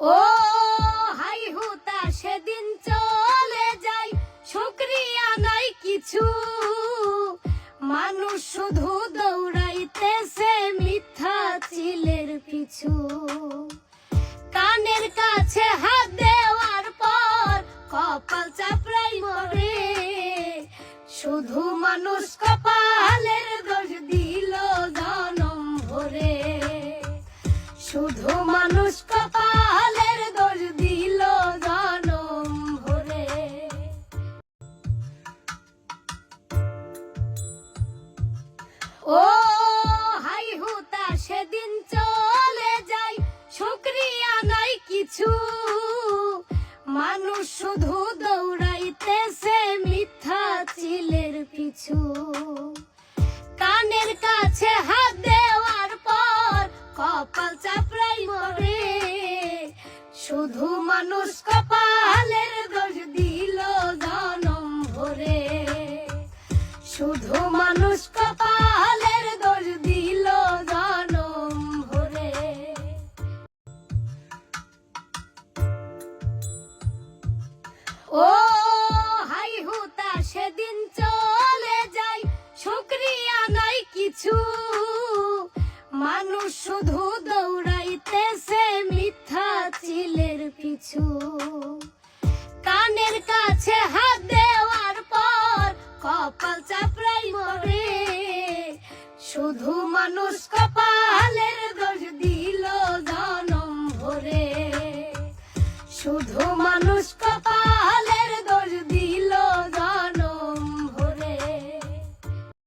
ও high হুতাশ সেদিন চলে যাই, শুকরিয়া নাই কিছু। মানুষ শুধু দৌড়াইতেছে মিথ্যা চিলের পিছু। কানের কাছে হাত দেওয়ার পর কপাল চাপড়াই মরে। শুধু মানুষ কপালের দোষ দিল জনম ভরে। শুধু মানুষ কপালের দোষ দিল জনম ভরে। ও হাই হুতাশ সেদিন চলে যাই, শুকরিয়া নাই কিছু। মানুষ শুধু দৌড়াইতেছে মিথ্যা চিলের পিছু। কানের কাছে হাত দেওয়ার পর কপাল চাপড়াই মরে। শুধু মানুষ কপালের দোষ দিল জনম ভরে। শুধু মানুষ কপালের দোষ দিল জনম ভরে। ও হাই হুতাশ সেদিন চলে যাই, শুকরিয়া নাই কিছু। মানুষ শুধু দৌড়াইতেছে মিথ্যা চিলের পিছু। কানের কাছে হাত দেওয়ার পর কপাল চাপড়াই মরে। শুধু মানুষ কপালের